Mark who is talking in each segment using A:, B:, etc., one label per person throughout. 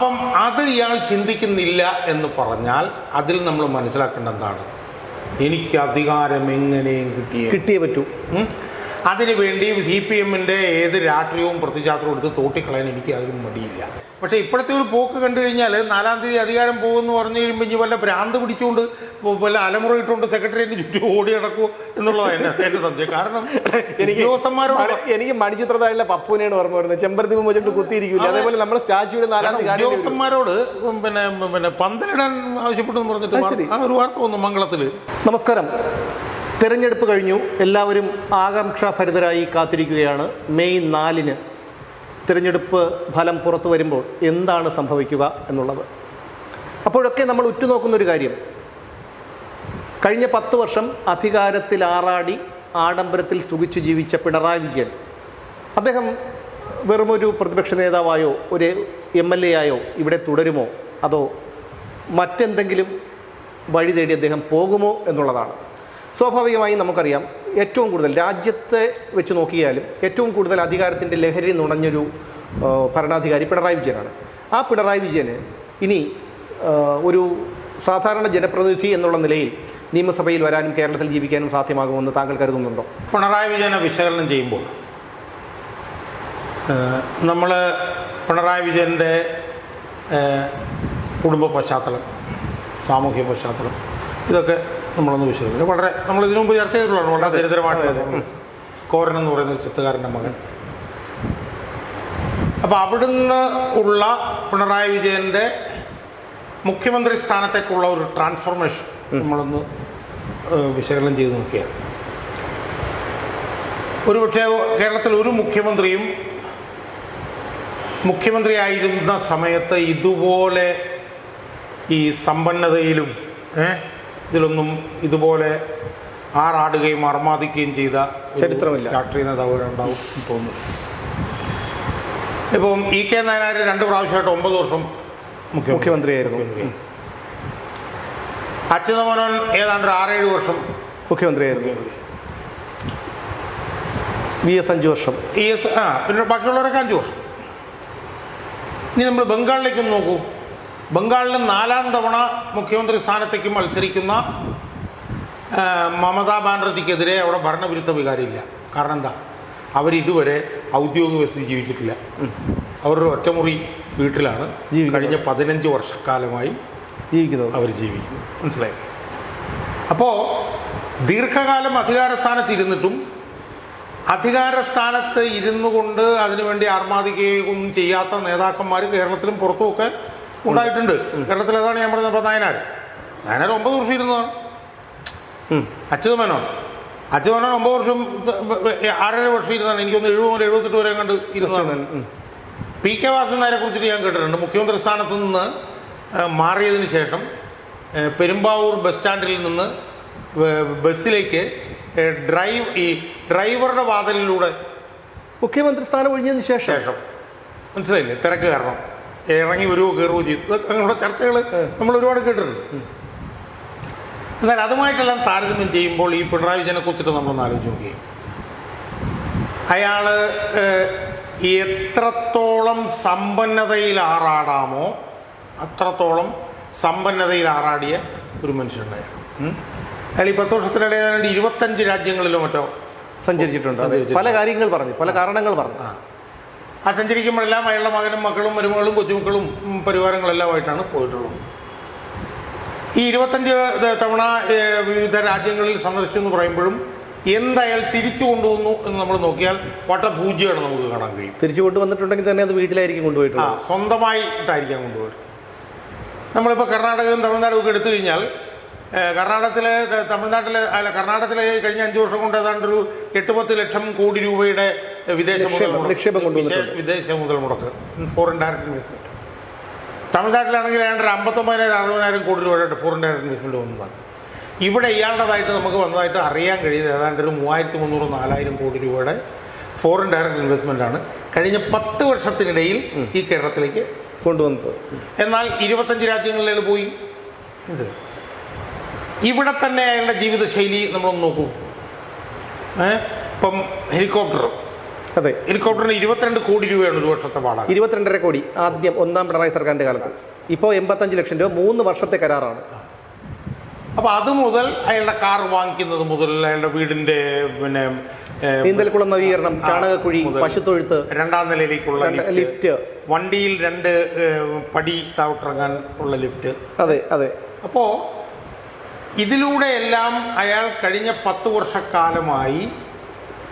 A: അപ്പം അത് ഇയാൾ ചിന്തിക്കുന്നില്ല എന്ന് പറഞ്ഞാൽ അതിൽ നമ്മൾ മനസ്സിലാക്കേണ്ട എന്താണ്? എനിക്ക് അധികാരം എങ്ങനെയും കിട്ടിയേ പറ്റൂ. അതിനുവേണ്ടി CPM-ന്റെ ഏത് രാഷ്ട്രീയവും പ്രതിശാസ്ത്രവും എടുത്ത് തോട്ടിക്കളയാൻ എനിക്ക് അതിനും മടിയില്ല. പക്ഷേ ഇപ്പോഴത്തെ ഒരു പോക്ക് കണ്ടു കഴിഞ്ഞാൽ 4-ാം തീയതി അധികാരം പോകുമെന്ന് പറഞ്ഞു കഴിയുമ്പോൾ ഇനി വല്ല ഭ്രാന്ത് പിടിച്ചുകൊണ്ട് വല്ല അലമുറ ഇട്ടുകൊണ്ട് സെക്രട്ടേറിയറ്റിന് ചുറ്റും ഓടി നടക്കൂ എന്നുള്ളതാണ് എൻ്റെ സംശയം. കാരണം ഉദ്യോഗസ്ഥന്മാരോട്
B: എനിക്ക് മണിച്ചിത്രത്താഴിലെ പപ്പുവിനെയാണ് ഓർമ്മ വരുന്നത്. ചെമ്പരത്തി വെച്ചിട്ട് കുത്തിയിരിക്കില്ല. അതേപോലെ നമ്മുടെ സ്റ്റാച്യൂടെ
A: ഉദ്യോഗസ്ഥന്മാരോട് പിന്നെ പന്തലിടാൻ ആവശ്യപ്പെട്ടെന്ന് പറഞ്ഞിട്ട് ആ ഒരു വാർത്ത വന്നു മംഗളത്തിൽ.
B: നമസ്കാരം. തെരഞ്ഞെടുപ്പ് കഴിഞ്ഞു. എല്ലാവരും ആകാംക്ഷാഭരിതരായി കാത്തിരിക്കുകയാണ്. മെയ് 4-ന് തിരഞ്ഞെടുപ്പ് ഫലം പുറത്തു വരുമ്പോൾ എന്താണ് സംഭവിക്കുക എന്നുള്ളത്. അപ്പോഴൊക്കെ നമ്മൾ ഉറ്റുനോക്കുന്നൊരു കാര്യം, കഴിഞ്ഞ 10 വർഷം അധികാരത്തിൽ ആറാടി ആഡംബരത്തിൽ സുഖിച്ചു ജീവിച്ച പിണറായി വിജയൻ, അദ്ദേഹം വെറുമൊരു പ്രതിപക്ഷ നേതാവായോ ഒരു MLA ആയോ ഇവിടെ തുടരുമോ, അതോ മറ്റെന്തെങ്കിലും വഴി തേടി അദ്ദേഹം പോകുമോ എന്നുള്ളതാണ്. സ്വാഭാവികമായും നമുക്കറിയാം, ഏറ്റവും കൂടുതൽ രാജ്യത്തെ വെച്ച് നോക്കിയാലും ഏറ്റവും കൂടുതൽ അധികാരത്തിൻ്റെ ലഹരി നുണഞ്ഞൊരു ഭരണാധികാരി പിണറായി വിജയനാണ്. ആ പിണറായി വിജയന് ഇനി ഒരു സാധാരണ ജനപ്രതിനിധി എന്നുള്ള നിലയിൽ നിയമസഭയിൽ വരാനും കേരളത്തിൽ ജീവിക്കാനും സാധ്യമാകുമെന്ന് താങ്കൾ കരുതുന്നുണ്ടോ?
A: പിണറായി വിജയനെ വിശകലനം ചെയ്യുമ്പോൾ നമ്മൾ പിണറായി വിജയൻ്റെ കുടുംബ പശ്ചാത്തലം, സാമൂഹ്യ പശ്ചാത്തലം, ഇതൊക്കെ നമ്മളൊന്ന് വിശകലനം വളരെ നമ്മൾ ഇതിനു മുമ്പ് ചർച്ച ചെയ്തിട്ടുള്ളതാണ്. വളരെ ദരിദ്രമായിട്ടുള്ള കോരൻ എന്ന് പറയുന്ന ഒരു ചിത്രകാരൻ്റെ മകൻ. അപ്പോൾ അവിടുന്ന് ഉള്ള പിണറായി വിജയൻ്റെ മുഖ്യമന്ത്രി സ്ഥാനത്തേക്കുള്ള ഒരു ട്രാൻസ്ഫോർമേഷൻ നമ്മളൊന്ന് വിശകലനം ചെയ്ത് നോക്കിയാൽ, ഒരുപക്ഷെ കേരളത്തിൽ ഒരു മുഖ്യമന്ത്രിയും മുഖ്യമന്ത്രിയായിരുന്ന സമയത്ത് ഇതുപോലെ ഈ സമ്പന്നതയിലും ഇതിലൊന്നും ഇതുപോലെ ആറാടുകയും അർമാദിക്കുകയും ചെയ്ത
B: ചരിത്രമില്ല
A: രാഷ്ട്രീയ നേതാവുണ്ടാവും തോന്നുന്നു. ഇപ്പം EK നായനാർ 2 പ്രാവശ്യമായിട്ട് 9 വർഷം
B: മുഖ്യമന്ത്രിയായിരുന്നു.
A: അച്യുതമേനോൻ ഏതാണ്ട് 6-7 വർഷം
B: മുഖ്യമന്ത്രിയായിരുന്നു. VS 5 വർഷം.
A: പിന്നെ ബാക്കിയുള്ളവരൊക്കെ 5 വർഷം. ഇനി നമ്മൾ ബംഗാളിലേക്ക് നോക്കൂ. ബംഗാളിൽ 4-ാം തവണ മുഖ്യമന്ത്രി സ്ഥാനത്തേക്ക് മത്സരിക്കുന്ന മമതാ ബാനർജിക്കെതിരെ അവിടെ ഭരണവിരുദ്ധ വികാരമില്ല. കാരണം എന്താ? അവരിതുവരെ ഔദ്യോഗിക ബസ്സിൽ ജീവിച്ചിട്ടില്ല. അവരുടെ ഒറ്റമുറി വീട്ടിലാണ് കഴിഞ്ഞ 15 വർഷക്കാലമായി അവർ ജീവിക്കുന്നത്. മനസ്സിലായി? അപ്പോൾ ദീർഘകാലം അധികാരസ്ഥാനത്ത് ഇരുന്നു കൊണ്ട് അതിനുവേണ്ടി ആർമാദിക്കുകയും ചെയ്യാത്ത നേതാക്കന്മാർ കേരളത്തിലും പുറത്തുമൊക്കെ ഉണ്ടായിട്ടുണ്ട്. കേരളത്തിൽ ഏതാണ് ഞാൻ പറഞ്ഞത്? നായനാർ 9 വർഷം ഇരുന്നതാണ്. അച്യുതമേനോൻ 9 വർഷം 6.5 വർഷം ഇരുന്നതാണ്. എനിക്കൊന്ന് 70 മുതൽ 78 വരെ കണ്ട് ഇരുന്നതാണ്. PK വാസുദേവനെ കുറിച്ചിട്ട് ഞാൻ കേട്ടിട്ടുണ്ട്. മുഖ്യമന്ത്രി സ്ഥാനത്ത് നിന്ന് മാറിയതിന് ശേഷം പെരുമ്പാവൂർ ബസ് സ്റ്റാൻഡിൽ നിന്ന് ബസ്സിലേക്ക് ഡ്രൈവറുടെ വാതിലിലൂടെ
B: മുഖ്യമന്ത്രി സ്ഥാനം ഒഴിഞ്ഞതിന് ശേഷം
A: മനസ്സിലായില്ലേ, തിരക്ക് കാരണം ഇറങ്ങി വരുമോ കയറുകയോ ചെയ്തു. അങ്ങനെയുള്ള ചർച്ചകൾ നമ്മൾ ഒരുപാട് കേട്ടിട്ടുണ്ട്. എന്നാൽ അതുമായിട്ടെല്ലാം താരതമ്യം ചെയ്യുമ്പോൾ ഈ പിണറായി വിജയനെ കുറിച്ചിട്ട് നമ്മളൊന്ന് ആലോചിച്ച് നോക്കുകയും, അയാൾ എത്രത്തോളം സമ്പന്നതയിൽ ആറാടാമോ അത്രത്തോളം സമ്പന്നതയിൽ ആറാടിയ ഒരു മനുഷ്യനുണ്ടായ അയാൾ ഈ 10 വർഷത്തിനിടെ 25 രാജ്യങ്ങളിലോ മറ്റോ
B: സഞ്ചരിച്ചിട്ടുണ്ട്. പല കാര്യങ്ങൾ പറഞ്ഞു, പല കാരണങ്ങൾ പറഞ്ഞു.
A: ആ സഞ്ചരിക്കുമ്പോഴെല്ലാം അയാളുടെ മകനും മക്കളും മരുമകളും കൊച്ചുമക്കളും പരിവാരങ്ങളെല്ലാമായിട്ടാണ് പോയിട്ടുള്ളത്. ഈ 25 തവണ വിവിധ രാജ്യങ്ങളിൽ സന്ദർശിച്ചെന്ന് പറയുമ്പോഴും എന്തയാൾ തിരിച്ചു കൊണ്ടുവന്നു എന്ന് നമ്മൾ നോക്കിയാൽ വട്ടപൂജ്യമാണ് നമുക്ക് കാണാൻ കഴിയും.
B: തിരിച്ചു കൊണ്ടുവന്നിട്ടുണ്ടെങ്കിൽ തന്നെ അത് വീട്ടിലായിരിക്കും കൊണ്ടുപോയിട്ടുള്ളത്.
A: സ്വന്തമായിട്ടായിരിക്കാം കൊണ്ടുപോയിട്ട്. നമ്മളിപ്പോൾ കർണാടകയും തമിഴ്നാടും ഒക്കെ എടുത്തു കഴിഞ്ഞാൽ കർണാടകത്തിലെ കഴിഞ്ഞ 5 വർഷം കൊണ്ട് ഏതാണ്ടൊരു 8-10 ലക്ഷം കോടി രൂപയുടെ വിദേശ മുതൽ മുടക്ക്, ഫോറിൻ ഡയറക്റ്റ് ഇൻവെസ്റ്റ്മെൻറ്റ്. തമിഴ്നാട്ടിലാണെങ്കിൽ ഏതാണ്ട് 59,000-60,000 കോടി രൂപയുടെ ഫോറിൻ ഡയറക്റ്റ് ഇൻവെസ്റ്റ്മെൻറ്റ് വന്നതാണ്. ഇവിടെ ഇയാളുടേതായിട്ട് നമുക്ക് വന്നതായിട്ട് അറിയാൻ കഴിയുന്നത് ഏതാണ്ട് ഒരു 3,300-4,000 കോടി രൂപയുടെ ഫോറിൻ ഡയറക്റ്റ് ഇൻവെസ്റ്റ്മെൻറ്റാണ് കഴിഞ്ഞ 10 വർഷത്തിനിടയിൽ ഈ കേരളത്തിലേക്ക്
B: കൊണ്ടുവന്നത്.
A: എന്നാൽ 25 രാജ്യങ്ങളിൽ പോയി. ഇവിടെ തന്നെ അയാളുടെ ജീവിതശൈലി നമ്മളൊന്ന് നോക്കൂ. ഇപ്പം ഹെലികോപ്റ്റർ
B: അതെ,
A: ഹെലികോപ്റ്ററിന് 22 കോടി രൂപയാണ് ഒരു വർഷത്തെ വാടക.
B: 22.5 കോടി ആദ്യം ഒന്നാം പിണറായി സർക്കാരിൻ്റെ കാലത്ത്. ഇപ്പോൾ 85 ലക്ഷം രൂപ 3 വർഷത്തെ കരാറാണ്.
A: അപ്പോൾ അത് മുതൽ അയാളുടെ കാർ വാങ്ങിക്കുന്നത് മുതൽ അയാളുടെ വീടിൻ്റെ പിന്നെ
B: നീന്തൽക്കുളം നവീകരണം, ചാണകക്കുഴി, പശുത്തൊഴുത്ത്,
A: 2ാം നിലയിലേക്കുള്ള
B: ലിഫ്റ്റ്,
A: വണ്ടിയിൽ 2 പടി താഴോട്ടിറങ്ങാൻ ഉള്ള ലിഫ്റ്റ്.
B: അതെ അതെ.
A: അപ്പോൾ ഇതിലൂടെയെല്ലാം അയാൾ കഴിഞ്ഞ 10 വർഷക്കാലമായി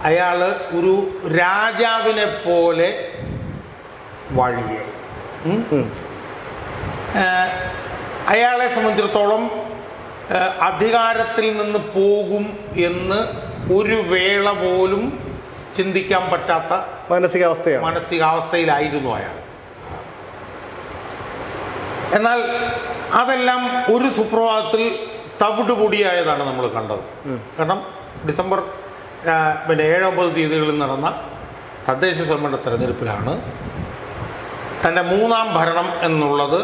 A: അയാൾ ഒരു രാജാവിനെ പോലെ വാഴുകയായി. അയാളെ സംബന്ധിച്ചിടത്തോളം അധികാരത്തിൽ നിന്ന് പോകും എന്ന് ഒരു വേള പോലും ചിന്തിക്കാൻ പറ്റാത്ത മാനസികാവസ്ഥയിലായിരുന്നു അയാൾ. എന്നാൽ അതെല്ലാം ഒരു സുപ്രഭാതത്തിൽ തവിടുപൊടിയായതാണ് നമ്മൾ കണ്ടത്. കാരണം ഡിസംബർ 7-9 തീയതികളിൽ നടന്ന തദ്ദേശ സ്വയംഭരണ തെരഞ്ഞെടുപ്പിലാണ് തൻ്റെ 3ാം ഭരണം എന്നുള്ളത്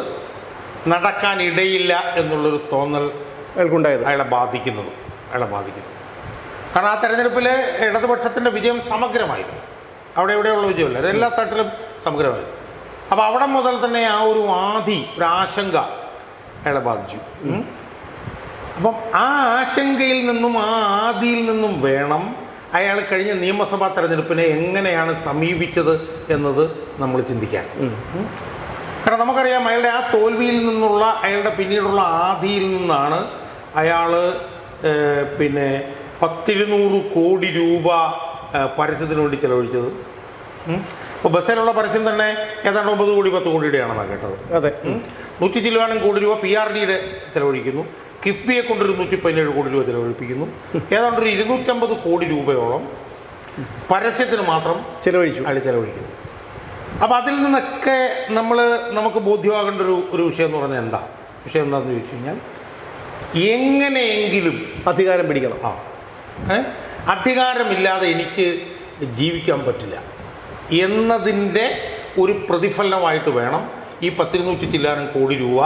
A: നടക്കാനിടയില്ല എന്നുള്ളൊരു തോന്നൽ അയാളെ ബാധിക്കുന്നത്. കാരണം ആ തെരഞ്ഞെടുപ്പിൽ ഇടതുപക്ഷത്തിൻ്റെ വിജയം സമഗ്രമായിരുന്നു. അവിടെ എവിടെയുള്ള വിജയമല്ല, എല്ലാ തട്ടിലും സമഗ്രമായിരുന്നു. അപ്പോൾ അവിടെ മുതൽ തന്നെ ആ ഒരു ആശങ്ക അയാളെ ബാധിച്ചു. അപ്പം ആ ആശങ്കയിൽ നിന്നും ആ ആദിയിൽ നിന്നും വേണം അയാൾ കഴിഞ്ഞ നിയമസഭാ തെരഞ്ഞെടുപ്പിനെ എങ്ങനെയാണ് സമീപിച്ചത് എന്നത് നമ്മൾ ചിന്തിക്കാൻ. കാരണം നമുക്കറിയാം അയാളുടെ ആ തോൽവിയിൽ നിന്നുള്ള അയാളുടെ പിന്നീടുള്ള ആദിയിൽ നിന്നാണ് അയാൾ 100-200 കോടി രൂപ പരസ്യത്തിന് വേണ്ടി ചെലവഴിച്ചത്. ഇപ്പോൾ ബസ്സിലുള്ള പരസ്യം തന്നെ ഏതാണ്ട് 9 കോടി 10 കോടിയുടെയാണെന്നാണ് കേട്ടത്.
B: അതെ,
A: 100 ചില്ലുവാനും കോടി രൂപ PRDയുടെ ചെലവഴിക്കുന്നു. കിഫ്ബിയെ കൊണ്ടൊരു 117 കോടി രൂപ ചെലവഴിപ്പിക്കുന്നു. ഏതാണ്ട് ഒരു 250 കോടി രൂപയോളം പരസ്യത്തിന് മാത്രം ചെലവഴിക്കുന്നു. അപ്പോൾ അതിൽ നിന്നൊക്കെ നമുക്ക് ബോധ്യമാകേണ്ട ഒരു വിഷയം എന്ന് പറഞ്ഞാൽ എന്താണെന്ന് ചോദിച്ചു കഴിഞ്ഞാൽ, എങ്ങനെയെങ്കിലും
B: അധികാരം പിടിക്കണം.
A: അധികാരമില്ലാതെ എനിക്ക് ജീവിക്കാൻ പറ്റില്ല എന്നതിൻ്റെ ഒരു പ്രതിഫലനമായിട്ട് വേണം ഈ 100-200 ചില്ലാനം കോടി രൂപ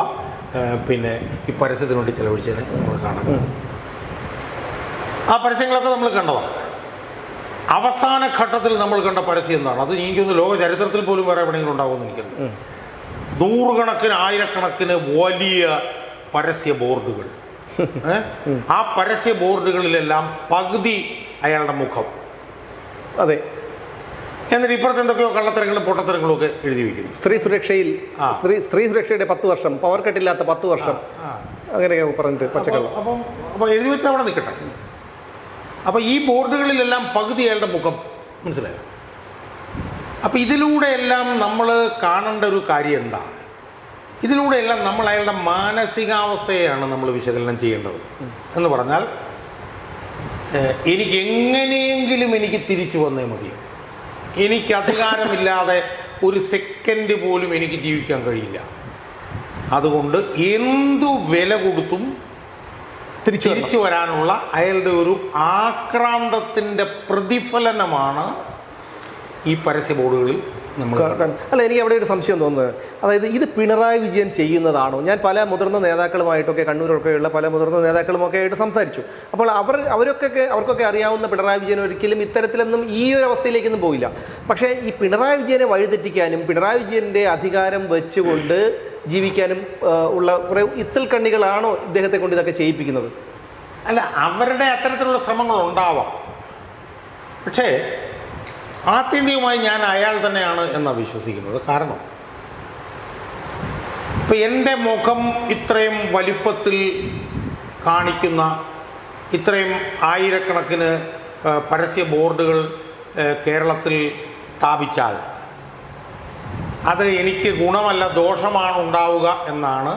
A: ഈ പരസ്യത്തിന് വേണ്ടി ചെലവഴിച്ചതിന് നമ്മൾ കാണാം. ആ പരസ്യങ്ങളൊക്കെ നമ്മൾ കണ്ടതാണ്. അവസാന ഘട്ടത്തിൽ നമ്മൾ കണ്ട പരസ്യം എന്താണ്? അത് എനിക്കൊന്ന് ലോക ചരിത്രത്തിൽ പോലും വേറെ എവിടെയെങ്കിലും ഉണ്ടാകുമെന്ന് എനിക്കറിയാം. 100 കണക്കിന് 1000 കണക്കിന് വലിയ പരസ്യ ബോർഡുകൾ. ആ പരസ്യ ബോർഡുകളിലെല്ലാം പകുതി അയാളുടെ മുഖം.
B: അതെ.
A: എന്നിട്ട് ഇപ്പുറത്ത് എന്തൊക്കെയോ കള്ളത്തരങ്ങളും പൊട്ടത്തരങ്ങളും ഒക്കെ എഴുതി വയ്ക്കുന്നു.
B: സ്ത്രീ സുരക്ഷയുടെ 10 വർഷം, പവർ കട്ടില്ലാത്ത 10 വർഷം, അങ്ങനെയൊക്കെ പറഞ്ഞിട്ട് പച്ചക്കള്ളം.
A: അപ്പോൾ എഴുതി വെച്ച് അവിടെ നിൽക്കട്ടെ. അപ്പോൾ ഈ ബോർഡുകളിലെല്ലാം പകുതി അയാളുടെ മുഖം, മനസ്സിലായോ? അപ്പോൾ ഇതിലൂടെയെല്ലാം നമ്മൾ കാണേണ്ട ഒരു കാര്യം എന്താ? ഇതിലൂടെയെല്ലാം നമ്മൾ അയാളുടെ മാനസികാവസ്ഥയെയാണ് നമ്മൾ വിശകലനം ചെയ്യേണ്ടത്. എന്ന് പറഞ്ഞാൽ എനിക്ക് എങ്ങനെയെങ്കിലും തിരിച്ചു വന്നേ മതിയോ, എനിക്ക് അധികാരമില്ലാതെ ഒരു സെക്കൻഡ് പോലും എനിക്ക് ജീവിക്കാൻ കഴിയില്ല, അതുകൊണ്ട് എന്തു വില കൊടുത്തും തിരിച്ചു വരാനുള്ള അയാളുടെ ഒരു ആക്രാന്തത്തിൻ്റെ പ്രതിഫലനമാണ് ഈ പരസ്യ ബോർഡുകളിൽ നമ്മൾ.
B: അല്ല, എനിക്ക് അവിടെ ഒരു സംശയം തോന്നുന്നത്, അതായത് ഇത് പിണറായി വിജയൻ ചെയ്യുന്നതാണോ? ഞാൻ പല മുതിർന്ന നേതാക്കളുമായിട്ടൊക്കെ, കണ്ണൂരൊക്കെയുള്ള പല മുതിർന്ന നേതാക്കളുമൊക്കെ ആയിട്ട് സംസാരിച്ചു. അപ്പോൾ അവർക്കൊക്കെ അറിയാവുന്ന പിണറായി വിജയൻ ഒരിക്കലും ഇത്തരത്തിലൊന്നും ഈ ഒരു അവസ്ഥയിലേക്കൊന്നും പോയില്ല. പക്ഷേ ഈ പിണറായി വിജയനെ വഴിതെറ്റിക്കാനും പിണറായി വിജയൻ്റെ അധികാരം വെച്ചുകൊണ്ട് ജീവിക്കാനും ഉള്ള കുറേ ഇത്തൽ കണ്ണികളാണോ ഇദ്ദേഹത്തെ കൊണ്ട് ഇതൊക്കെ ചെയ്യിപ്പിക്കുന്നത്?
A: അല്ല, അവരുടെ അത്തരത്തിലുള്ള ശ്രമങ്ങൾ ഉണ്ടാവാം. പക്ഷേ ആത്യന്തികമായി ഞാൻ അയാൾ തന്നെയാണ് എന്നാണ് വിശ്വസിക്കുന്നത്. കാരണം ഇപ്പം എൻ്റെ മുഖം ഇത്രയും വലിപ്പത്തിൽ കാണിക്കുന്ന ഇത്രയും ആയിരക്കണക്കിന് പരസ്യ ബോർഡുകൾ കേരളത്തിൽ സ്ഥാപിച്ചാൽ അത് എനിക്ക് ഗുണമല്ല, ദോഷമാണ് ഉണ്ടാവുക എന്നാണ്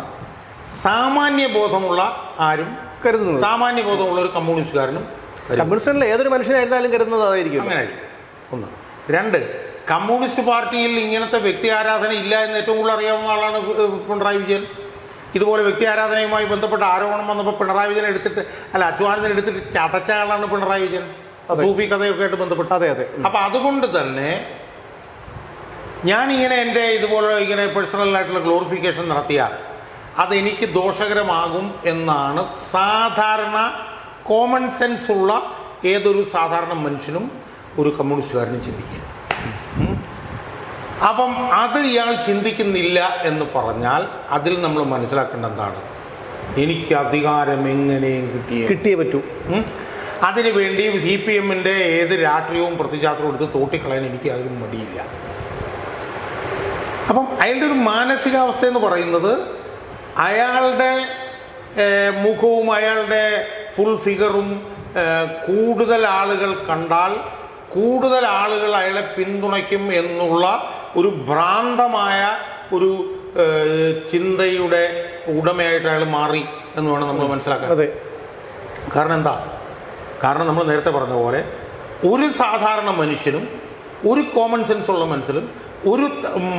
A: സാമാന്യ ബോധമുള്ള ആരും
B: കരുതുന്നത്.
A: സാമാന്യ ബോധമുള്ള ഒരു കമ്മ്യൂണിസ്റ്റുകാരനും,
B: കമ്മ്യൂണിസ്റ്റിലെ ഏതൊരു മനുഷ്യനായിരുന്നാലും കരുതുന്നത് അതായിരിക്കും.
A: അങ്ങനെയായിരിക്കും. 1. 2. കമ്മ്യൂണിസ്റ്റ് പാർട്ടിയിൽ ഇങ്ങനത്തെ വ്യക്തി ആരാധന ഇല്ല എന്ന് ഏറ്റവും കൂടുതൽ അറിയാവുന്ന ആളാണ് പിണറായി വിജയൻ. ഇതുപോലെ വ്യക്തി ആരാധനയുമായി ബന്ധപ്പെട്ട ആരോപണം വന്നപ്പോൾ പിണറായി വിജയൻ അച്യുതാനന്ദൻ എടുത്തിട്ട് ചതച്ച ആളാണ് പിണറായി വിജയൻ, സൂഫി കഥയൊക്കെ ആയിട്ട് ബന്ധപ്പെട്ട്. അപ്പം അതുകൊണ്ട് തന്നെ ഞാനിങ്ങനെ എൻ്റെ ഇതുപോലെ പേഴ്സണലായിട്ടുള്ള ഗ്ലോറിഫിക്കേഷൻ നടത്തിയാൽ അതെനിക്ക് ദോഷകരമാകും എന്നാണ് സാധാരണ കോമൺ സെൻസ് ഉള്ള ഏതൊരു സാധാരണ മനുഷ്യനും ഒരു കമ്മ്യൂണിസ്റ്റുകാരനും ചിന്തിക്കുക. അപ്പം അത് ഇയാൾ ചിന്തിക്കുന്നില്ല എന്ന് പറഞ്ഞാൽ അതിൽ നമ്മൾ മനസ്സിലാക്കേണ്ട എന്താണ്? എനിക്ക് അധികാരം എങ്ങനെയും
B: കിട്ടിയേ പറ്റൂ.
A: അതിനു വേണ്ടി CPM-ന്റെ ഏത് രാഷ്ട്രീയവും പ്രതിശാസ്ത്രവും എടുത്ത് തോട്ടിക്കളയാൻ എനിക്ക് അതിനും മടിയില്ല. അപ്പം അയാളുടെ ഒരു മാനസികാവസ്ഥ എന്ന് പറയുന്നത് അയാളുടെ മുഖവും അയാളുടെ ഫുൾ ഫിഗറും കൂടുതൽ ആളുകൾ കണ്ടാൽ കൂടുതൽ ആളുകൾ അയാളെ പിന്തുണയ്ക്കും എന്നുള്ള ഒരു ഭ്രാന്തമായ ഒരു ചിന്തയുടെ ഉടമയായിട്ട് അയാൾ മാറി എന്ന് വേണം നമ്മൾ മനസ്സിലാക്കാൻ.
B: അതെ.
A: കാരണം എന്താ? കാരണം നമ്മൾ നേരത്തെ പറഞ്ഞ പോലെ ഒരു സാധാരണ മനുഷ്യനും ഒരു കോമൺ സെൻസ് ഉള്ള മനുഷ്യനും ഒരു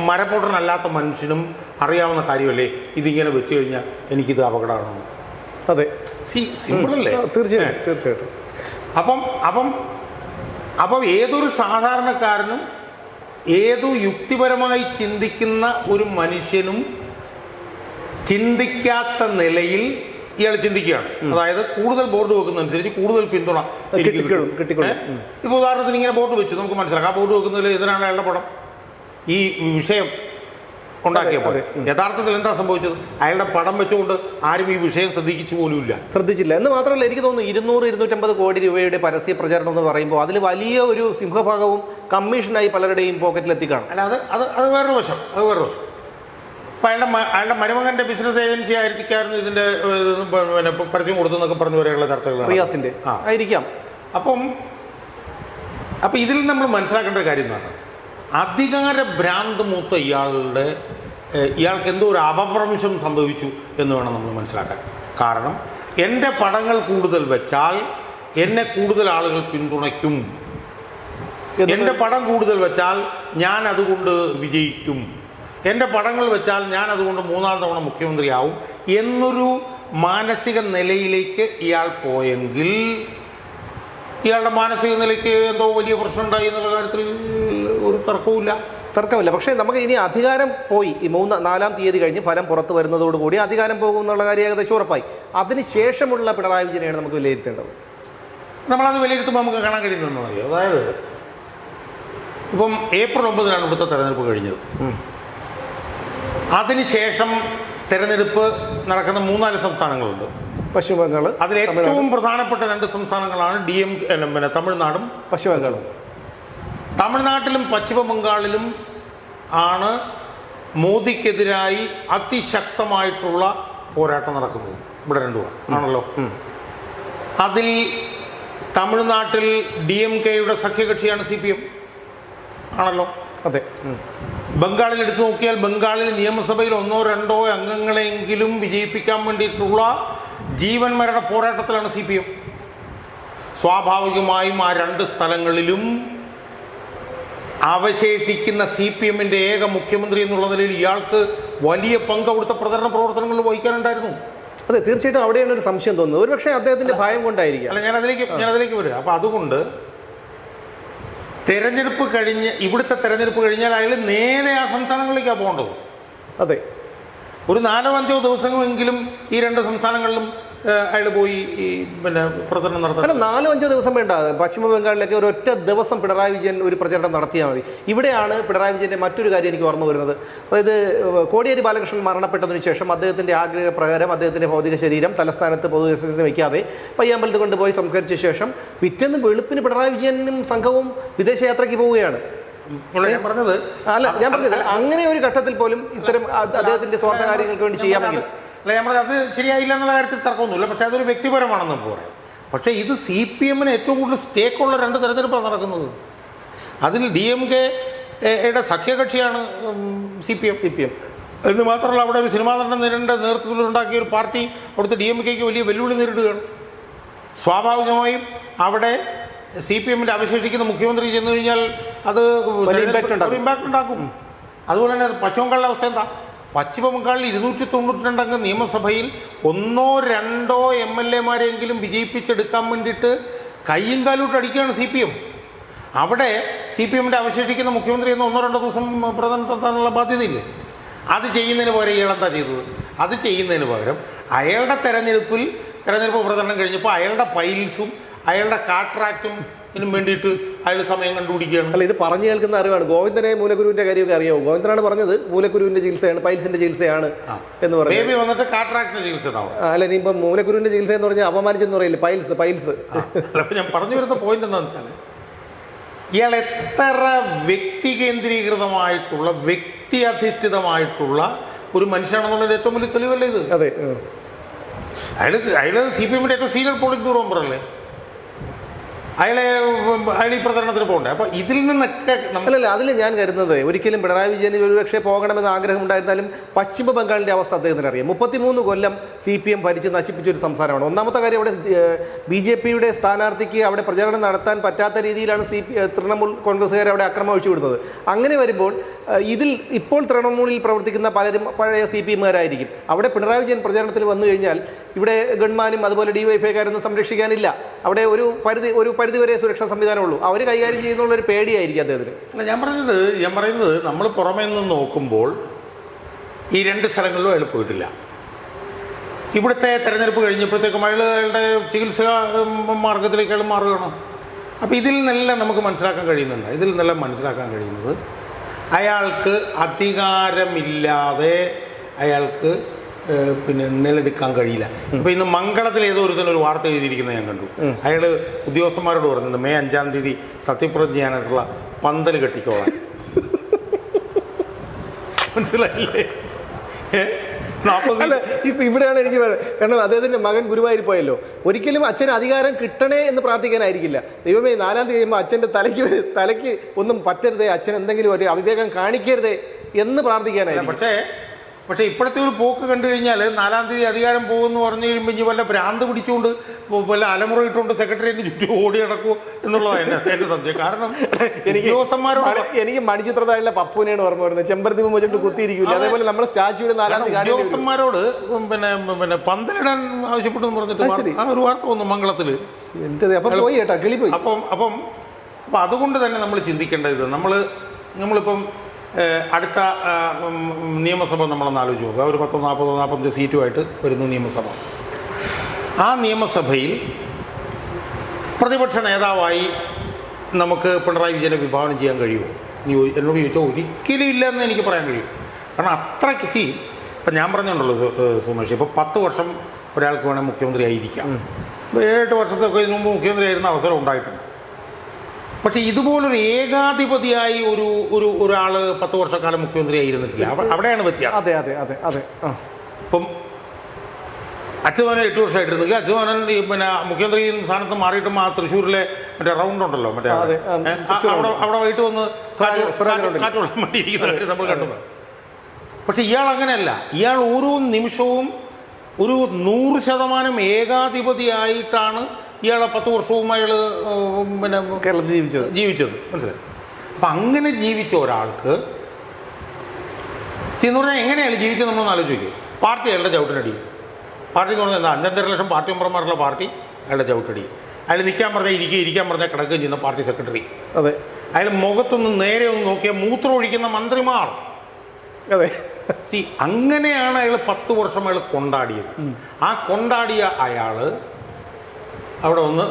A: മരപ്പൊട്ടനല്ലാത്ത മനുഷ്യനും അറിയാവുന്ന കാര്യമല്ലേ ഇതിങ്ങനെ വെച്ച് കഴിഞ്ഞാൽ എനിക്കിത് അപകടമാണെന്ന്.
B: അതെ,
A: സിമ്പിളല്ലേ?
B: തീർച്ചയായിട്ടും.
A: അപ്പം ഏതൊരു സാധാരണക്കാരനും ഏതു യുക്തിപരമായി ചിന്തിക്കുന്ന ഒരു മനുഷ്യനും ചിന്തിക്കാത്ത നിലയിൽ ഇയാൾ ചിന്തിക്കുകയാണ്. അതായത് കൂടുതൽ ബോർഡ് വെക്കുന്നതനുസരിച്ച് കൂടുതൽ പിന്തുണ
B: കിട്ടിക്കൊള്ളും.
A: ഇപ്പോൾ ഉദാഹരണത്തിന് ഇങ്ങനെ ബോർഡ് വെച്ച് നമുക്ക് മനസ്സിലാക്കാം. ആ ബോർഡ് വെക്കുന്നതിൽ ഇതിനാണ് അയാളുടെ പടം ഈ വിഷയം ഉണ്ടാക്കിയപ്പോൾ യഥാർത്ഥത്തിൽ എന്താ സംഭവിച്ചത്? അയാളുടെ പടം വെച്ചുകൊണ്ട് ആരും ഈ വിഷയം ശ്രദ്ധിച്ചില്ല
B: എന്ന് മാത്രമല്ല, എനിക്ക് തോന്നുന്നു 200-250 കോടി രൂപയുടെ പരസ്യ പ്രചരണം എന്ന് പറയുമ്പോൾ അതിൽ വലിയ ഒരു സിംഹഭാഗവും കമ്മീഷനായി പലരുടെയും പോക്കറ്റിലെത്തിക്കാണ്.
A: അല്ല, അത് വേറൊരു വശം. അപ്പം അയാളുടെ മരുമകൻ്റെ ബിസിനസ് ഏജൻസി ആയിരിക്കായിരുന്നു ഇതിൻ്റെ പിന്നെ പരസ്യം കൊടുത്തെന്നൊക്കെ പറഞ്ഞു വരെയുള്ള ചർച്ചകൾ
B: റിയാസിൻ്റെ ആയിരിക്കാം.
A: അപ്പം ഇതിൽ നമ്മൾ മനസ്സിലാക്കേണ്ട കാര്യം എന്താണ്? അധികാര ഭ്രാന്ത് മൂത്ത ഇയാൾക്ക് എന്തോ ഒരു അപഭ്രംശം സംഭവിച്ചു എന്ന് വേണം നമ്മൾ മനസ്സിലാക്കാൻ. കാരണം എൻ്റെ പടങ്ങൾ കൂടുതൽ വെച്ചാൽ എന്നെ കൂടുതൽ ആളുകൾ പിന്തുണയ്ക്കും, എൻ്റെ പടം കൂടുതൽ വെച്ചാൽ ഞാൻ അതുകൊണ്ട് വിജയിക്കും, എൻ്റെ പടങ്ങൾ വെച്ചാൽ ഞാൻ അതുകൊണ്ട് 3-ാം തവണ മുഖ്യമന്ത്രിയാവും എന്നൊരു മാനസിക നിലയിലേക്ക് ഇയാൾ പോയെങ്കിൽ ഇയാളുടെ മാനസിക നിലയ്ക്ക് എന്തോ വലിയ പ്രശ്നം ഉണ്ടായി എന്നുള്ള കാര്യത്തിൽ ഒരു തർക്കമില്ല. പക്ഷേ നമുക്ക് ഇനി അധികാരം പോയി. ഈ 4-ാം തീയതി കഴിഞ്ഞ് ഫലം പുറത്തു വരുന്നതോടുകൂടി അധികാരം പോകും എന്നുള്ള കാര്യം ഏകദേശം ഉറപ്പായി. അതിനുശേഷമുള്ള പിണറായി വിജയനെയാണ് നമുക്ക് വിലയിരുത്തേണ്ടത്. നമ്മളത് വിലയിരുത്തുമ്പോൾ നമുക്ക് കാണാൻ കഴിയുന്നതെന്ന് പറയും. അതായത് ഇപ്പം ഏപ്രിൽ 9-നാണ് ഇവിടുത്തെ തെരഞ്ഞെടുപ്പ് കഴിഞ്ഞത്. അതിനുശേഷം തെരഞ്ഞെടുപ്പ് നടക്കുന്ന 3-4 സംസ്ഥാനങ്ങളുണ്ട്.
B: പശ്ചിമ ബംഗാൾ.
A: അതിൽ ഏറ്റവും പ്രധാനപ്പെട്ട 2 സംസ്ഥാനങ്ങളാണ് പിന്നെ തമിഴ്നാടും
B: പശ്ചിമ ബംഗാളും.
A: തമിഴ്നാട്ടിലും പശ്ചിമ ബംഗാളിലും ആണ് മോദിക്കെതിരായി അതിശക്തമായിട്ടുള്ള പോരാട്ടം നടക്കുന്നത്. ഇവിടെ 2 ആണല്ലോ. അതിൽ തമിഴ്നാട്ടിൽ DMK-യുടെ സഖ്യകക്ഷിയാണ് CPM ആണല്ലോ.
B: അതെ.
A: ബംഗാളിൽ എടുത്തു നോക്കിയാൽ ബംഗാളിൽ നിയമസഭയിൽ 1-2 അംഗങ്ങളെങ്കിലും വിജയിപ്പിക്കാൻ വേണ്ടിയിട്ടുള്ള ജീവൻ മരണ പോരാട്ടത്തിലാണ് CPM. സ്വാഭാവികമായും ആ 2 സ്ഥലങ്ങളിലും അവശേഷിക്കുന്ന CPM-ന്റെ ഏക മുഖ്യമന്ത്രി എന്നുള്ള നിലയിൽ ഇയാൾക്ക് വലിയ പങ്ക് അവിടുത്തെ പ്രചരണ പ്രവർത്തനങ്ങളിൽ വഹിക്കാനുണ്ടായിരുന്നു.
B: അതെ, തീർച്ചയായിട്ടും അവിടെയാണ് ഒരു സംശയം തോന്നുന്നത്. ഒരുപക്ഷെ അദ്ദേഹത്തിന്റെ ഭയം കൊണ്ടായിരിക്കും.
A: അല്ല, ഞാനതിലേക്ക് വരിക. അപ്പം അതുകൊണ്ട് ഇവിടുത്തെ തെരഞ്ഞെടുപ്പ് കഴിഞ്ഞാൽ അയാൾ നേരെ ആ സംസ്ഥാനങ്ങളിലേക്കാണ് പോകേണ്ടത്.
B: അതെ,
A: ഒരു 4-5 ദിവസമെങ്കിലും ഈ 2 സംസ്ഥാനങ്ങളിലും അയാൾ പോയി പിന്നെ പ്രചരണം നടത്താൻ.
B: 4-5 ദിവസം വേണ്ട. പശ്ചിമ ബംഗാളിലേക്ക് ഒരൊറ്റ ദിവസം പിണറായി വിജയൻ ഒരു പ്രചരണം നടത്തിയാൽ മതി. ഇവിടെയാണ് പിണറായി വിജയൻ്റെ മറ്റൊരു കാര്യം എനിക്ക് ഓർമ്മ വരുന്നത്. അതായത് കോടിയേരി ബാലകൃഷ്ണൻ മരണപ്പെട്ടതിന് ശേഷം അദ്ദേഹത്തിൻ്റെ ആഗ്രഹപ്രകാരം അദ്ദേഹത്തിൻ്റെ ഭൗതിക ശരീരം തലസ്ഥാനത്ത് പൊതുദർശനത്തിന് വയ്ക്കാതെ പയ്യാമ്പലത്ത് കൊണ്ടുപോയി സംസ്കരിച്ച ശേഷം പിറ്റേന്ന് വെളുപ്പിന് പിണറായി വിജയനും സംഘവും വിദേശയാത്രയ്ക്ക് പോവുകയാണ്. ഞാൻ പറഞ്ഞത് അങ്ങനെ ഒരു ഘട്ടത്തിൽ പോലും ഇത്തരം അദ്ദേഹത്തിന്റെ സ്വാർത്ഥ കാര്യങ്ങൾക്ക് വേണ്ടി ചെയ്യാമെങ്കിൽ
A: അല്ല, നമ്മൾ അത് ശരിയായില്ല എന്നുള്ള കാര്യത്തിൽ തർക്കമൊന്നുമില്ല. പക്ഷേ അതൊരു വ്യക്തിപരമാണെന്ന് നമുക്ക് പറയാം. പക്ഷേ ഇത് CPM-ന് ഏറ്റവും കൂടുതൽ സ്റ്റേക്കുള്ള 2 തെരഞ്ഞെടുപ്പാണ് നടക്കുന്നത്. അതിൽ DMK-യുടെ സഖ്യകക്ഷിയാണ് CPM. എന്ന് മാത്രമല്ല, അവിടെ ഒരു സിനിമാ നടന്റെ നേതൃത്വത്തിലുണ്ടാക്കിയ ഒരു പാർട്ടി അവിടുത്തെ DMK-ക്ക് വലിയ വെല്ലുവിളി നേരിടുകയാണ്. സ്വാഭാവികമായും അവിടെ CPM-ന്റെ അവശേഷിക്കുന്ന മുഖ്യമന്ത്രി ചെന്നു കഴിഞ്ഞാൽ അത് ഒരു ഇമ്പാക്ട് ഉണ്ടാക്കും. അതുപോലെ തന്നെ പശ്ചിമ ബംഗാളിലെ അവസ്ഥ എന്താ? പശ്ചിമ ബംഗാളിൽ 292 അംഗ നിയമസഭയിൽ 1-2 MLA-മാരെങ്കിലും വിജയിപ്പിച്ചെടുക്കാൻ വേണ്ടിയിട്ട് കയ്യും കാലൂട്ട് അടിക്കുകയാണ് CPM. അവിടെ CPM-ന്റെ അവശേഷിക്കുന്ന മുഖ്യമന്ത്രി എന്ന് 1-2 ദിവസം പ്രധാനം നടത്താനുള്ള ബാധ്യതയില്ലേ? അത് ചെയ്യുന്നതിന് പകരം ഇയാളെന്താ ചെയ്തത്? അത് ചെയ്യുന്നതിന് പകരം അയാളുടെ തെരഞ്ഞെടുപ്പ് പ്രചരണം കഴിഞ്ഞപ്പോൾ അയാളുടെ പൈൽസും അയാളുടെ കാട്രാക്റ്റും ഇതിനും വേണ്ടിയിട്ട് അയാൾ സമയം കണ്ടുപിടിക്കുകയാണ്.
B: അല്ല, ഇത് പറഞ്ഞു കേൾക്കുന്ന അറിവാണ്. ഗോവിന്ദനെ മൂലക്കുരുവിന്റെ കാര്യമൊക്കെ അറിയാമോ? ഗോവിന്ദനാണ് പറഞ്ഞത് മൂലക്കുരുവിന്റെ ചികിത്സയാണ്, പൈൽസിന്റെ ചികിത്സയാണ് എന്ന് പറഞ്ഞു.
A: ബേബി വന്നിട്ട് കാട്രാക്ടിന്റെ ചികിത്സ.
B: അല്ല, ഇനിയിപ്പോ മൂലക്കുരുവിന്റെ ചികിത്സ എന്ന് പറഞ്ഞാൽ അപമാനിച്ചെന്ന് പറയില്ല, പൈൽസ്.
A: ഞാൻ പറഞ്ഞു വരുന്ന പോയിന്റ് എന്താണെന്ന് വെച്ചാൽ, ഇയാൾ എത്ര വ്യക്തി കേന്ദ്രീകൃതമായിട്ടുള്ള വ്യക്തി അധിഷ്ഠിതമായിട്ടുള്ള ഒരു മനുഷ്യനാണെന്നുള്ളത് ഏറ്റവും വലിയ തെളിവല്ലേ ഇത്?
B: അതെ.
A: അയാള് CPM-ന്റെ ഏറ്റവും സീനിയർ പോളിറ്റ് ബ്യൂറോ മെമ്പറല്ലേ? അയാൾ ഈ പ്രചരണത്തിന് പോകണ്ടേ? അപ്പൊ ഇതിൽ നിന്നൊക്കെ
B: അല്ലല്ല, അതിൽ ഞാൻ കരുതുന്നത് ഒരിക്കലും പിണറായി വിജയന് ഒരുപക്ഷെ പോകണമെന്ന് ആഗ്രഹം ഉണ്ടായിരുന്നാലും പശ്ചിമ ബംഗാളിന്റെ അവസ്ഥ അദ്ദേഹത്തിന് അറിയാം. 33 കൊല്ലം CPM ഭരിച്ച് നശിപ്പിച്ച ഒരു സംസ്ഥാനമാണ്. ഒന്നാമത്തെ കാര്യം, അവിടെ BJP-യുടെ സ്ഥാനാർത്ഥിക്ക് അവിടെ പ്രചരണം നടത്താൻ പറ്റാത്ത രീതിയിലാണ് തൃണമൂൽ കോൺഗ്രസ്സുകാർ അവിടെ അക്രമം ഒഴിച്ചുവിടുന്നത്. അങ്ങനെ വരുമ്പോൾ ഇതിൽ ഇപ്പോൾ തൃണമൂലിൽ പ്രവർത്തിക്കുന്ന പലരും പഴയ CPM-കാരായിരിക്കും. അവിടെ പിണറായി വിജയൻ പ്രചരണത്തിൽ വന്നു കഴിഞ്ഞാൽ ഇവിടെ ഗൺമാനും അതുപോലെ DYFI-കാരൊന്നും സംരക്ഷിക്കാനില്ല. അവിടെ ഒരു പരിധിവരെ സുരക്ഷാ സംവിധാനമുള്ളൂ. അവർ കൈകാര്യം ചെയ്യുന്നുള്ള ഒരു പേടിയായിരിക്കും അദ്ദേഹത്തിന്.
A: അല്ല, ഞാൻ പറയുന്നത് നമ്മൾ പുറമേ നിന്ന് നോക്കുമ്പോൾ ഈ 2 സ്ഥലങ്ങളിലും അയാൾ പോയിട്ടില്ല. ഇവിടുത്തെ തെരഞ്ഞെടുപ്പ് കഴിഞ്ഞപ്പോഴത്തേക്കും അയാളുടെ ചികിത്സാ മാർഗത്തിലേക്ക് അയാൾ മാറുകയാണ്. അപ്പോൾ ഇതിൽ നിന്നെല്ലാം നമുക്ക് മനസ്സിലാക്കാൻ കഴിയുന്നത് അയാൾക്ക് അധികാരമില്ലാതെ അയാൾക്ക് നിലനിൽക്കാൻ കഴിയില്ല. ഇപ്പൊ ഇന്ന് മംഗളത്തിൽ ഏതോ ഒരു വാർത്ത എഴുതിയിരിക്കുന്നത് ഞാൻ കണ്ടു. അയാൾ ഉദ്യോഗസ്ഥന്മാരോട് പറഞ്ഞത് മെയ് 5-ാം തീയതി സത്യപ്രതിജ്ഞ ചെയ്യാനായിട്ടുള്ള പന്തൽ കെട്ടിക്കോളാൻ. മനസ്സിലായില്ലേ?
B: ഇപ്പൊ ഇവിടെയാണ് എനിക്ക് കാരണം അദ്ദേഹത്തിന്റെ മകൻ ഗുരുവായൂർ പോയല്ലോ. ഒരിക്കലും അച്ഛന് അധികാരം കിട്ടണേ എന്ന് പ്രാർത്ഥിക്കാനായിരിക്കില്ല. ദൈവമേ 4-ാം തീയതി കഴിയുമ്പോൾ അച്ഛന്റെ തലയ്ക്ക് ഒന്നും പറ്റരുതേ, അച്ഛൻ എന്തെങ്കിലും ഒരു അവിവേകം കാണിക്കരുതേ എന്ന് പ്രാർത്ഥിക്കാനായിരിക്കും.
A: പക്ഷേ ഇപ്പോഴത്തെ ഒരു പോക്ക് കണ്ടു കഴിഞ്ഞാൽ 4-ാം തീയതി അധികാരം പോകുമെന്ന് പറഞ്ഞു കഴിയുമ്പോൾ ഇനി വല്ല ഭ്രാന്ത് പിടിച്ചുകൊണ്ട് വല്ല അലമുറ ഇട്ടുകൊണ്ട് സെക്രട്ടറിയേറ്റ് ചുറ്റും ഓടി നടക്കുമോ എന്നുള്ളതാണ് എൻ്റെ സംശയം. കാരണം
B: എനിക്ക് മണിച്ചിത്രതായുള്ള പപ്പുവിനെയാണ് ഓർമ്മ വരുന്നത്. ചെമ്പരത്തി വെച്ചിട്ട് കുത്തിയിരിക്കില്ല. അതേപോലെ നമ്മുടെ സ്റ്റാച്യൂവിൽ 4-ാം തീയതി
A: ഉദ്യോഗസ്ഥന്മാരോട് പന്തലിടാൻ ആവശ്യപ്പെട്ടു എന്ന് പറഞ്ഞിട്ട് ഒരു വാർത്ത വന്നു മംഗളത്തിൽ.
B: പോയി കേട്ടോ, കിളി പോയി.
A: അപ്പം അതുകൊണ്ട് തന്നെ നമ്മൾ ചിന്തിക്കേണ്ടത്, നമ്മളിപ്പം അടുത്ത നിയമസഭ നമ്മളൊന്ന് ആലോചിച്ച് നോക്കുക. ഒരു 40-45 സീറ്റുമായിട്ട് വരുന്ന നിയമസഭ. ആ നിയമസഭയിൽ പ്രതിപക്ഷ നേതാവായി നമുക്ക് പിണറായി വിജയനെ വിഭാവനം ചെയ്യാൻ കഴിയുമോ എന്നോട് ചോദിച്ചാൽ ഒരിക്കലും ഇല്ല എന്ന് എനിക്ക് പറയാൻ കഴിയും. കാരണം അത്രയ്ക്ക് ഇപ്പം ഞാൻ പറഞ്ഞിട്ടുണ്ടല്ലോ സുമേഷ്, ഇപ്പോൾ 10 വർഷം ഒരാൾക്ക് വേണമെങ്കിൽ മുഖ്യമന്ത്രി ആയിരിക്കാം. ഇപ്പോൾ 7-8 വർഷത്തൊക്കെ ഇതിനു മുമ്പ് മുഖ്യമന്ത്രി ആയിരുന്ന അവസരം ഉണ്ടായിട്ടുണ്ട്. പക്ഷെ ഇതുപോലൊരു ഏകാധിപതിയായി ഒരാൾ 10 വർഷക്കാലം മുഖ്യമന്ത്രി ആയിരുന്നിട്ടില്ല. അവിടെയാണ് വ്യത്യാസം.
B: അതെ.
A: ഇപ്പം അച്യുതാനന്ദൻ 8 വർഷമായിട്ടിരുന്നെങ്കിൽ അച്യുതാനന്ദൻ മുഖ്യമന്ത്രി സ്ഥാനത്ത് മാറിയിട്ടും ആ തൃശ്ശൂരിലെ മറ്റേ റൗണ്ട് ഉണ്ടല്ലോ, മറ്റേ അവിടെ വൈകിട്ട് വന്ന് കാറ്റുകൊള്ളാൻ വേണ്ടിയിരിക്കുന്ന നമ്മൾ കണ്ടത്. പക്ഷെ ഇയാൾ അങ്ങനെയല്ല. ഇയാൾ ഓരോ നിമിഷവും ഒരു 100% ഏകാധിപതിയായിട്ടാണ് ഇയാളെ 10 വർഷവും അയാൾ
B: കേരളത്തിൽ
A: ജീവിച്ചത്. മനസ്സിലായി? അപ്പം അങ്ങനെ ജീവിച്ച ഒരാൾക്ക് എന്ന് പറഞ്ഞാൽ എങ്ങനെയാണ് ജീവിച്ചത് നമ്മളൊന്ന് ആലോചിക്കും. പാർട്ടി അയാളുടെ ചവിട്ടിനടി. പാർട്ടി എന്ന് പറഞ്ഞാൽ 5-5.5 ലക്ഷം പാർട്ടി മെമ്പർമാരുള്ള പാർട്ടി അയാളുടെ ചവിട്ടടി. അയാൾ നിൽക്കാൻ പറഞ്ഞാൽ ഇരിക്കാൻ പറഞ്ഞാൽ കിടക്കുകയും ചെയ്യുന്ന പാർട്ടി സെക്രട്ടറി.
B: അതെ.
A: അയാൾ മുഖത്തൊന്ന് നേരെ ഒന്ന് നോക്കിയാൽ മൂത്രം ഒഴിക്കുന്ന മന്ത്രിമാർ.
B: അതെ.
A: അങ്ങനെയാണ് അയാൾ 10 വർഷം അയാൾ കൊണ്ടാടിയത്. ആ കൊണ്ടാടിയ അയാൾ അവിടെ ഒന്ന്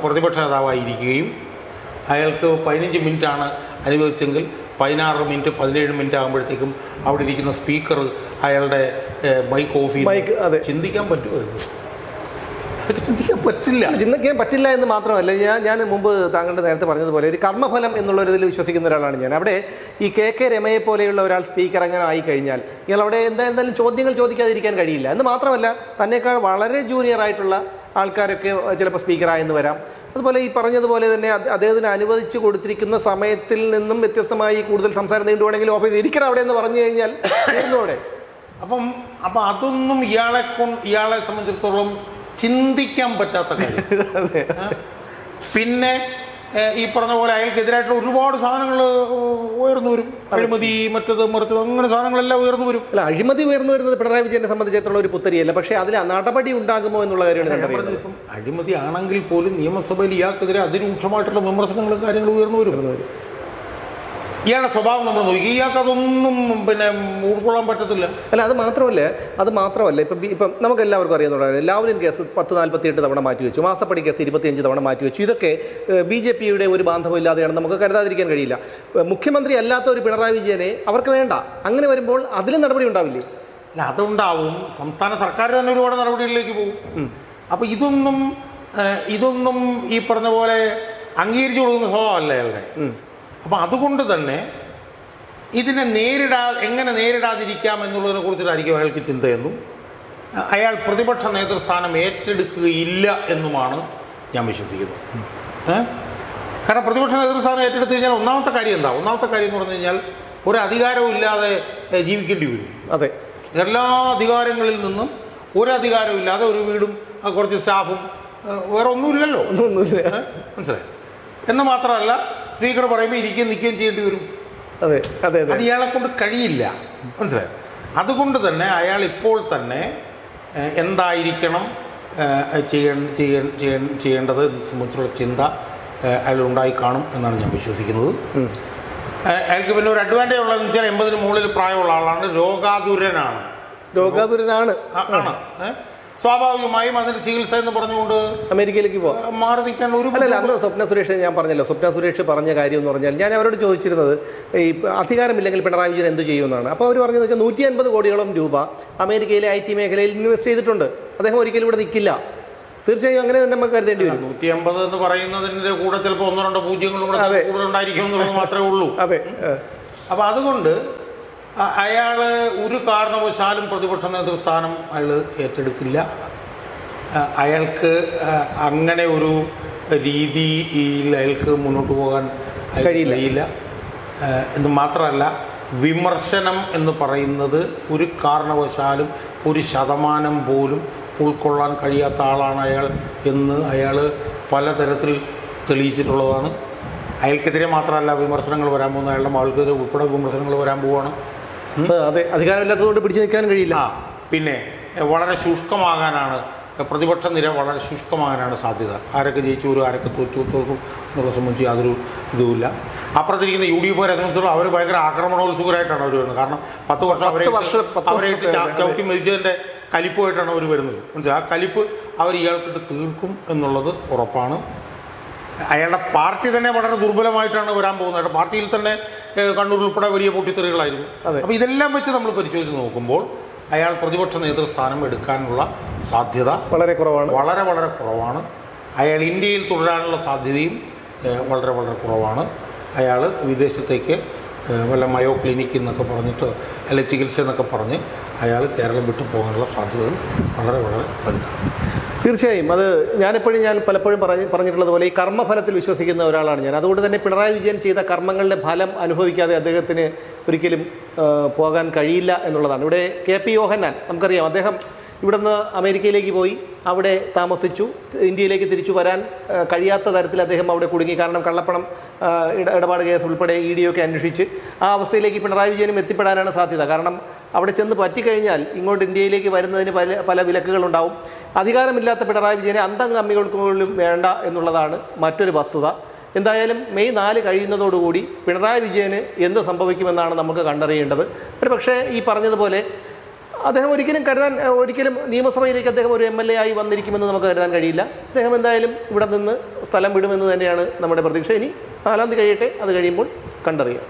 A: പ്രതിപക്ഷ നേതാവായിരിക്കുകയും അയാൾക്ക് 15 മിനിറ്റാണ് അനുവദിച്ചെങ്കിൽ 16 മിനിറ്റ് 17 മിനിറ്റ് ആകുമ്പോഴത്തേക്കും അവിടെ ഇരിക്കുന്ന സ്പീക്കർ അയാളുടെ മൈക്ക് ഓഫ് ചെയ്ത് ചിന്തിക്കാൻ പറ്റുമോ? അതൊക്കെ ചിന്തിക്കാൻ
B: പറ്റില്ല എന്ന് മാത്രമല്ല, ഞാൻ മുമ്പ് താങ്കളുടെ നേരത്തെ പറഞ്ഞതുപോലെ ഒരു കർമ്മഫലം എന്നുള്ളൊരിതിൽ വിശ്വസിക്കുന്ന ഒരാളാണ് ഞാൻ. അവിടെ ഈ KK രമയെ പോലെയുള്ള ഒരാൾ സ്പീക്കർ അങ്ങനെ ആയിക്കഴിഞ്ഞാൽ ഇയാൾ അവിടെ എന്തായാലും ചോദ്യങ്ങൾ ചോദിക്കാതിരിക്കാൻ കഴിയില്ല. എന്ന് മാത്രമല്ല, തന്നെക്കാൾ വളരെ ജൂനിയർ ആയിട്ടുള്ള ആൾക്കാരൊക്കെ ചിലപ്പോൾ സ്പീക്കറായെന്ന് വരാം. അതുപോലെ ഈ പറഞ്ഞതുപോലെ തന്നെ അദ്ദേഹത്തിന് അനുവദിച്ചു കൊടുത്തിരിക്കുന്ന സമയത്തിൽ നിന്നും വ്യത്യസ്തമായി കൂടുതൽ സംസാരം നീണ്ടുപോകണമെങ്കിൽ ഓഫീസ് ഇരിക്കണം അവിടെ എന്ന് പറഞ്ഞു കഴിഞ്ഞാൽ അവിടെ. അപ്പം അതൊന്നും ഇയാളെ സംബന്ധിച്ചിടത്തോളം ചിന്തിക്കാൻ പറ്റാത്ത കാര്യം. പിന്നെ ഈ പറഞ്ഞ പോലെ അയാൾക്കെതിരായിട്ടുള്ള ഒരുപാട് സാധനങ്ങൾ ഉയർന്നു വരും. അഴിമതി, മറ്റത് മറിച്ചത്, അങ്ങനെ സാധനങ്ങളെല്ലാം ഉയർന്നു വരും. അല്ല, അഴിമതി ഉയർന്നു വരുന്നത് പിണറായി വിജയനെ സംബന്ധിച്ചിടത്തോളം ഒരു പുത്തരിയല്ല. പക്ഷേ അതിൽ നടപടി ഉണ്ടാകുമോ എന്നുള്ള കാര്യമാണ്.
A: ഇപ്പം അഴിമതി ആണെങ്കിൽ പോലും നിയമസഭയിൽ ഇയാൾക്കെതിരെ അതിരൂക്ഷമായിട്ടുള്ള വിമർശനങ്ങളും കാര്യങ്ങളും ഉയർന്നു വരും. ഇയാളുടെ സ്വഭാവം നമ്മൾ നോക്കി, ഇയാൾക്ക് അതൊന്നും പിന്നെ ഉൾക്കൊള്ളാൻ പറ്റത്തില്ല.
B: അല്ല, അത് മാത്രമല്ല ഇപ്പം നമുക്ക് എല്ലാവർക്കും അറിയാവുന്നതാണ് ലാവ്ലിൻ കേസ് 1048 തവണ മാറ്റിവെച്ചു, മാസപ്പടി കേസ് 25 തവണ മാറ്റിവെച്ചു. ഇതൊക്കെ BJPയുടെ ഒരു ബാന്ധവമില്ലാതെയാണ് നമുക്ക് കരുതാതിരിക്കാൻ കഴിയില്ല. മുഖ്യമന്ത്രി അല്ലാത്ത ഒരു പിണറായി വിജയനെ അവർക്ക് വേണ്ട. അങ്ങനെ വരുമ്പോൾ അതിലും നടപടി ഉണ്ടാവില്ലേ?
A: അല്ല, അതുണ്ടാവും. സംസ്ഥാന സർക്കാർ തന്നെ ഒരുപാട് നടപടികളിലേക്ക് പോകും. അപ്പോൾ ഇതൊന്നും ഈ പറഞ്ഞ പോലെ അംഗീകരിച്ചു കൊടുക്കുന്ന സ്വഭാവമല്ല അയാളുടെ. അപ്പം അതുകൊണ്ട് തന്നെ ഇതിനെ എങ്ങനെ നേരിടാതിരിക്കാം എന്നുള്ളതിനെ കുറിച്ചിട്ടായിരിക്കും അയാൾക്ക് ചിന്തയെന്നും അയാൾ പ്രതിപക്ഷ നേതൃസ്ഥാനം ഏറ്റെടുക്കുകയില്ല എന്നുമാണ് ഞാൻ വിശ്വസിക്കുന്നത്. കാരണം പ്രതിപക്ഷ നേതൃസ്ഥാനം ഏറ്റെടുത്ത് കഴിഞ്ഞാൽ ഒന്നാമത്തെ കാര്യം എന്ന് പറഞ്ഞു കഴിഞ്ഞാൽ ഒരു അധികാരവും ഇല്ലാതെ ജീവിക്കേണ്ടി വരും.
B: അതെ,
A: എല്ലാ അധികാരങ്ങളിൽ നിന്നും ഒരു അധികാരവും ഇല്ലാതെ ഒരു വീടും കുറച്ച് സ്റ്റാഫും വേറെ ഒന്നുമില്ലല്ലോ. മനസ്സിലായി? എന്ന് മാത്രമല്ല, സ്പീക്കർ പറയുമ്പോൾ ഇരിക്കുകയും നിൽക്കുകയും ചെയ്യേണ്ടി വരും. അത് ഇയാളെ കൊണ്ട് കഴിയില്ല. മനസ്സിലായി? അതുകൊണ്ട് തന്നെ അയാൾ ഇപ്പോൾ തന്നെ എന്തായിരിക്കണം ചെയ്യേണ്ടത് സംബന്ധിച്ചുള്ള ചിന്ത അയാൾ ഉണ്ടായി കാണും എന്നാണ് ഞാൻ വിശ്വസിക്കുന്നത്. അയാൾക്ക് പിന്നെ ഒരു അഡ്വാൻറ്റേജ് ഉള്ളതെന്ന് വെച്ചാൽ 80-ന് മുകളിൽ പ്രായമുള്ള ആളാണ്, രോഗാതുരനാണ്. സ്വാഭാവികമായും അതിന് ചികിത്സ എന്ന് പറഞ്ഞുകൊണ്ട്
B: അമേരിക്കയിലേക്ക് പോകാം,
A: മാറി നിൽക്കാൻ ഒരു
B: അന്ന് സ്വപ്ന സുരേഷ് ഞാൻ പറഞ്ഞല്ലോ. സ്വപ്ന സുരേഷ് പറഞ്ഞ കാര്യം എന്ന് പറഞ്ഞാൽ ഞാൻ അവരോട് ചോദിച്ചിരുന്നത് ഈ അധികാരമില്ലെങ്കിൽ പിണറായി വിജയൻ എന്ത് ചെയ്യുമെന്നാണ്. അപ്പോൾ അവർ പറഞ്ഞതെന്ന് വെച്ചാൽ 150 കോടിയോളം രൂപ അമേരിക്കയിലെ IT മേഖലയിൽ ഇൻവെസ്റ്റ് ചെയ്തിട്ടുണ്ട്. അദ്ദേഹം ഒരിക്കലും ഇവിടെ നിൽക്കില്ല. തീർച്ചയായും അങ്ങനെ തന്നെ നമുക്ക് കരുതേണ്ടി വരും.
A: 150 എന്ന് പറയുന്നതിൻ്റെ കൂടെ ചിലപ്പോൾ 1-2 പൂജ്യങ്ങളും കൂടെ കൂടുതലുണ്ടായിരിക്കും എന്നുള്ളത് മാത്രമേ ഉള്ളൂ.
B: അതെ.
A: അപ്പോൾ അതുകൊണ്ട് അയാൾ ഒരു കാരണവശാലും പ്രതിപക്ഷ നേതൃസ്ഥാനം അയാൾ ഏറ്റെടുക്കില്ല. അയാൾക്ക് അങ്ങനെ ഒരു രീതിയിൽ അയാൾക്ക് മുന്നോട്ട് പോകാൻ കഴിയില്ല. എന്ന് മാത്രമല്ല, വിമർശനം എന്ന് പറയുന്നത് ഒരു കാരണവശാലും 1% പോലും ഉൾക്കൊള്ളാൻ കഴിയാത്ത ആളാണ് അയാൾ എന്ന് അയാൾ പലതരത്തിൽ തെളിയിച്ചിട്ടുള്ളതാണ്. അയാൾക്കെതിരെ മാത്രമല്ല വിമർശനങ്ങൾ വരാൻ പോകുന്നത്, അയാളുടെ മകൾക്കെതിരെ ഉൾപ്പെടെ വിമർശനങ്ങൾ വരാൻ പോവുകയാണ്.
B: അതെ, അധികാരമില്ലാത്തതുകൊണ്ട് പിടിച്ചു നിൽക്കാൻ കഴിയില്ല.
A: പിന്നെ വളരെ ശുഷ്കമാകാനാണ് പ്രതിപക്ഷ നിര, വളരെ ശുഷ്കമാകാനാണ് സാധ്യത. ആരൊക്കെ ജയിച്ചു വരും, ആരൊക്കെ തോൽക്കും എന്നുള്ള സംബന്ധിച്ച് യാതൊരു ഇതുമില്ല. അപ്പുറത്തിരിക്കുന്ന UDF-കാരെ സംബന്ധിച്ചുള്ള അവർ ഭയങ്കര ആക്രമണോത്സുകരായിട്ടാണ് അവർ വരുന്നത്. കാരണം 10 വർഷം അവരെ ചവിട്ടി മരിച്ചതിൻ്റെ കലിപ്പുമായിട്ടാണ് അവർ വരുന്നത്. മനസ്സിലായി? ആ കലിപ്പ് അവർ ഇയാൾക്കിട്ട് തീർക്കും എന്നുള്ളത് ഉറപ്പാണ്. അയാളുടെ പാർട്ടി തന്നെ വളരെ ദുർബലമായിട്ടാണ് വരാൻ പോകുന്നത്. അയാളുടെ പാർട്ടിയിൽ തന്നെ കണ്ണൂർ ഉൾപ്പെടെ വലിയ പൊട്ടിത്തെറികളായിരുന്നു. അപ്പോൾ ഇതെല്ലാം വെച്ച് നമ്മൾ പരിശോധിച്ച് നോക്കുമ്പോൾ അയാൾ പ്രതിപക്ഷ നേതൃസ്ഥാനം എടുക്കാനുള്ള സാധ്യത വളരെ കുറവാണ്. അയാൾ ഇന്ത്യയിൽ തുടരാനുള്ള സാധ്യതയും വളരെ കുറവാണ്. അയാൾ വിദേശത്തേക്ക് വല്ല മയോ ക്ലിനിക്ക് എന്നൊക്കെ പറഞ്ഞിട്ട് അല്ലെ ചികിത്സ എന്നൊക്കെ പറഞ്ഞ് അയാൾ കേരളം വിട്ടു പോകാനുള്ള സാധ്യതകൾ വളരെ വലുതാണ്.
B: തീർച്ചയായും അത് ഞാൻ പലപ്പോഴും പറഞ്ഞിട്ടുള്ളത് പോലെ ഈ കർമ്മഫലത്തിൽ വിശ്വസിക്കുന്ന ഒരാളാണ് ഞാൻ. അതുകൊണ്ട് തന്നെ പിണറായി വിജയൻ ചെയ്ത കർമ്മങ്ങളുടെ ഫലം അനുഭവിക്കാതെ അദ്ദേഹത്തിന് ഒരിക്കലും പോകാൻ കഴിയില്ല എന്നുള്ളതാണ്. ഇവിടെ KP യോഹന്നാൻ നമുക്കറിയാം. അദ്ദേഹം ഇവിടുന്ന് അമേരിക്കയിലേക്ക് പോയി അവിടെ താമസിച്ചു. ഇന്ത്യയിലേക്ക് തിരിച്ചു വരാൻ കഴിയാത്ത തരത്തിൽ അദ്ദേഹം അവിടെ കുടുങ്ങി. കാരണം കള്ളപ്പണം ഇടപാട് കേസ് ഉൾപ്പെടെ ED ഒക്കെ അന്വേഷിച്ച് ആ അവസ്ഥയിലേക്ക് പിണറായി വിജയനും എത്തിപ്പെടാനാണ് സാധ്യത. കാരണം അവിടെ ചെന്ന് പറ്റിക്കഴിഞ്ഞാൽ ഇങ്ങോട്ട് ഇന്ത്യയിലേക്ക് വരുന്നതിന് പല വിലക്കുകളുണ്ടാവും. അധികാരമില്ലാത്ത പിണറായി വിജയനെ അന്തംഗമ്മികൾക്ക് പോലും വേണ്ട എന്നുള്ളതാണ് മറ്റൊരു വസ്തുത. എന്തായാലും മെയ് 4 കഴിയുന്നതോടുകൂടി പിണറായി വിജയന് എന്ത് സംഭവിക്കുമെന്നാണ് നമുക്ക് കണ്ടറിയേണ്ടത്. ഒരു പക്ഷേ ഈ പറഞ്ഞതുപോലെ അദ്ദേഹം ഒരിക്കലും നിയമസഭയിലേക്ക് അദ്ദേഹം ഒരു MLA ആയി വന്നിരിക്കുമെന്ന് നമുക്ക് കരുതാൻ കഴിയില്ല. അദ്ദേഹം എന്തായാലും ഇവിടെ നിന്ന് സ്ഥലം വിടുമെന്ന് തന്നെയാണ് നമ്മുടെ പ്രതീക്ഷ. ഇനി 4-ാം തീയതി കഴിയട്ടെ, അത് കഴിയുമ്പോൾ കണ്ടറിയാം.